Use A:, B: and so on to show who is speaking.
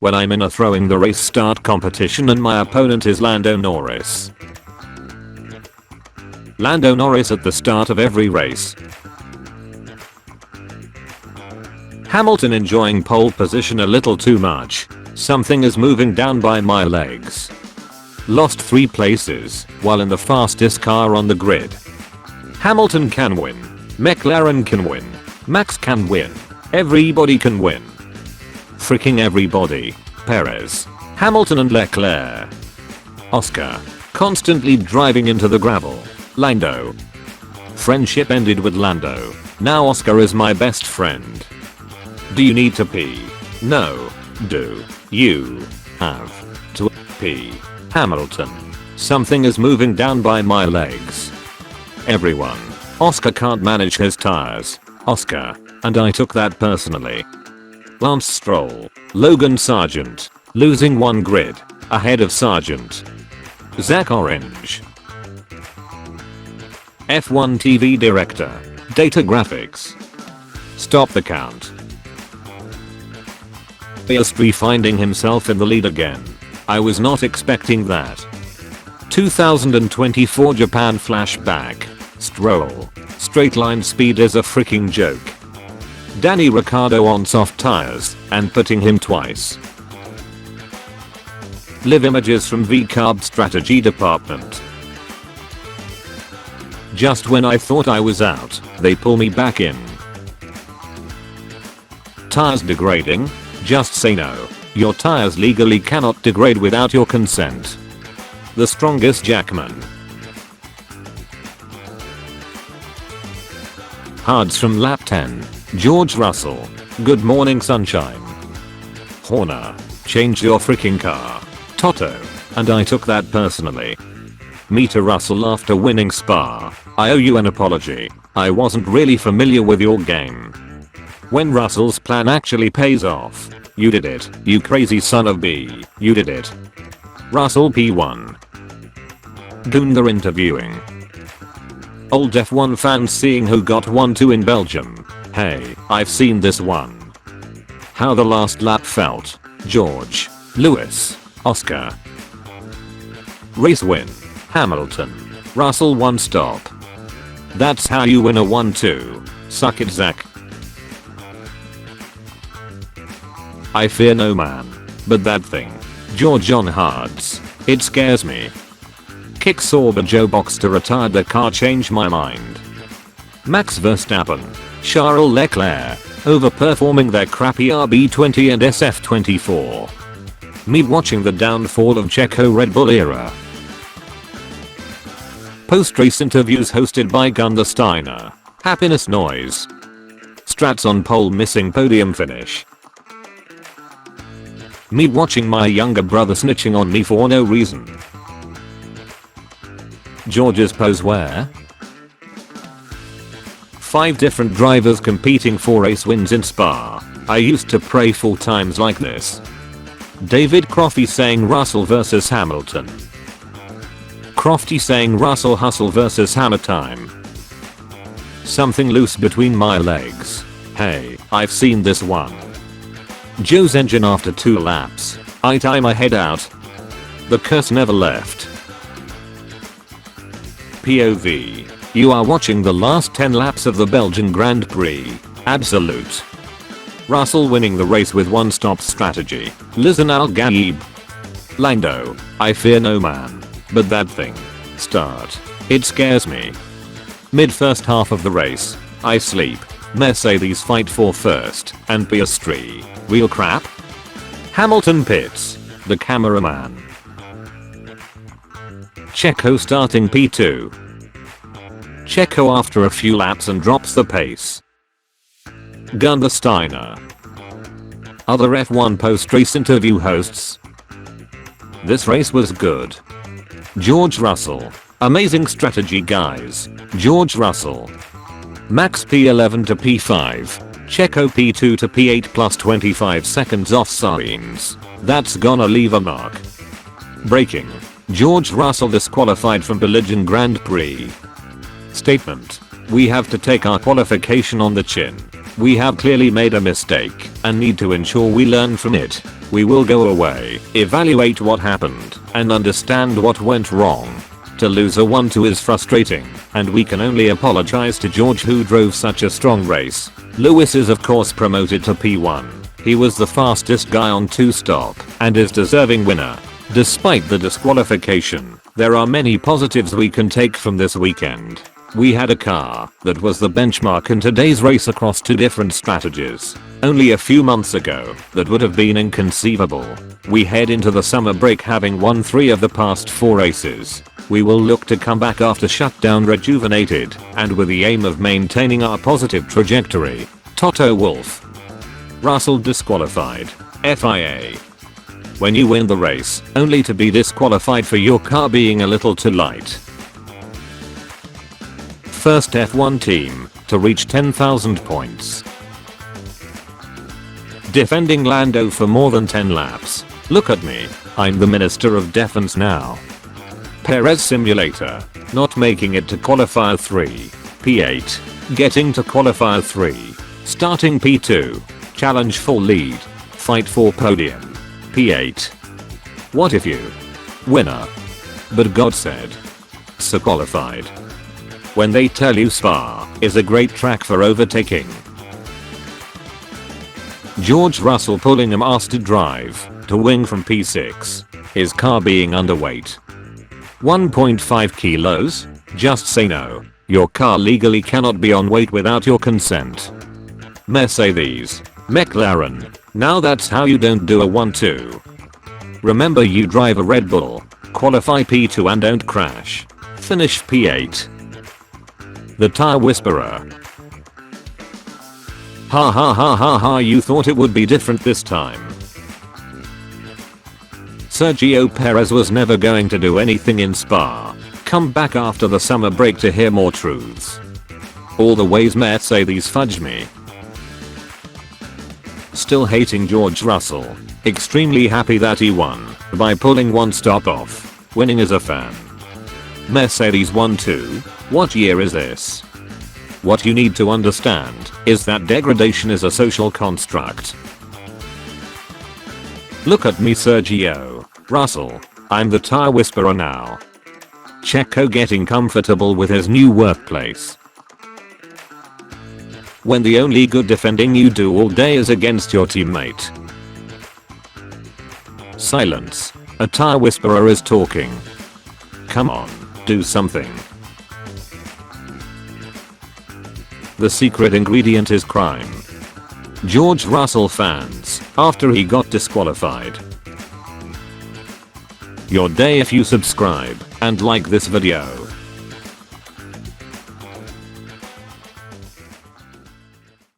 A: when I'm in a throwing the race start competition and my opponent is Lando Norris. Lando Norris at the start of every race. Hamilton enjoying pole position a little too much. Something is moving down by my legs. Lost 3 places while in the fastest car on the grid. Hamilton can win. McLaren can win. Max can win. Everybody can win. Freaking everybody. Perez, Hamilton and Leclerc. Oscar, constantly driving into the gravel. Lando. Friendship ended with Lando. Now Oscar is my best friend. Do you need to pee? No. Do you have to pee? Hamilton. Something is moving down by my legs. Everyone. Oscar can't manage his tires. Oscar. And I took that personally. Lance Stroll. Logan Sargent. Losing 1 grid. Ahead of Sargent. Zach Orange. F1 TV director. Data graphics. Stop the count. Piastri finding himself in the lead again. I was not expecting that. 2024 Japan flashback. Stroll. Straight line speed is a freaking joke. Danny Ricciardo on soft tires and putting him twice. Live images from VCARB strategy department. Just when I thought I was out, they pull me back in. Tires degrading? Just say no. Your tires legally cannot degrade without your consent. The strongest Jackman. Hards from lap 10. George Russell. Good morning sunshine. Horner. Change your freaking car. Toto. And I took that personally. Me to Russell after winning Spa. I owe you an apology. I wasn't really familiar with your game. When Russell's plan actually pays off. You did it. You crazy son of B. You did it. Russell P1. Gunther interviewing. Old F1 fans seeing who got 1-2 in Belgium. Hey, I've seen this one. How the last lap felt. George. Lewis. Oscar. Race win. Hamilton. Russell 1 stop. That's how you win a 1-2. Suck it, Zach. I fear no man. But that thing. George on hards. It scares me. Kick Sauber Joe Box to retire the car change my mind. Max Verstappen. Charles Leclerc. Overperforming their crappy RB20 and SF24. Me watching the downfall of Checo Red Bull era. Post-race interviews hosted by Gunther Steiner. Happiness noise. Strats on pole missing podium finish. Me watching my younger brother snitching on me for no reason. George's pose where? 5 different drivers competing for race wins in Spa. I used to pray for times like this. David Crofty saying Russell vs Hamilton. Crofty saying Russell hustle vs hammer time. Something loose between my legs. Hey, I've seen this one. Joe's engine after 2 laps. I tie my head out. The curse never left. POV. You are watching the last 10 laps of the Belgian Grand Prix. Absolute. Russell winning the race with 1 stop strategy. Listen Al Gaib. Lando. I fear no man. But that thing. Start. It scares me. Mid first half of the race. I sleep. Mercedes fight for first. And Piastri. Real crap? Hamilton pits. The cameraman. Checo starting P2. Checo after a few laps and drops the pace. Gunther Steiner. Other F1 post-race interview hosts. This race was good. George Russell. Amazing strategy guys. George Russell. Max P11 to P5. Checo P2 to P8 plus 25 seconds off Sainz. That's gonna leave a mark. Breaking. George Russell disqualified from Belgian Grand Prix. Statement. We have to take our qualification on the chin. We have clearly made a mistake and need to ensure we learn from it. We will go away, evaluate what happened, and understand what went wrong. To lose a 1-2 is frustrating, and we can only apologize to George who drove such a strong race. Lewis is of course promoted to P1. He was the fastest guy on 2-stop and is deserving winner. Despite the disqualification, there are many positives we can take from this weekend. We had a car that was the benchmark in today's race across 2 different strategies. Only a few months ago, that would have been inconceivable. We head into the summer break having won 3 of the past 4 races. We will look to come back after shutdown rejuvenated and with the aim of maintaining our positive trajectory. Toto Wolff. Russell disqualified. FIA. When you win the race, only to be disqualified for your car being a little too light. First F1 team to reach 10,000 points. Defending Lando for more than 10 laps. Look at me, I'm the Minister of Defense now. Perez Simulator. Not making it to qualifier 3. P8. Getting to qualifier 3. Starting P2. Challenge for lead. Fight for podium. P8. What if you? Winner. But God said. So qualified. When they tell you Spa is a great track for overtaking. George Russell pulling a master drive to win from P6. His car being underweight. 1.5 kilos? Just say no. Your car legally cannot be on weight without your consent. Mercedes. McLaren. Now that's how you don't do a 1-2. Remember you drive a Red Bull. Qualify P2 and don't crash. Finish P8. The Tire Whisperer. Ha ha ha ha ha, you thought it would be different this time. Sergio Perez was never going to do anything in Spa. Come back after the summer break to hear more truths. All the ways Mercedes fudge me. Still hating George Russell. Extremely happy that he won by pulling 1 stop off. Winning as a fan. Mercedes 1-2. What year is this? What you need to understand is that degradation is a social construct. Look at me Sergio Russell. I'm the Tire Whisperer now. Checo getting comfortable with his new workplace. When the only good defending you do all day is against your teammate. Silence. A Tire Whisperer is talking. Come on, do something. The secret ingredient is crime. George Russell fans, after he got disqualified. Your day if you subscribe and like this video.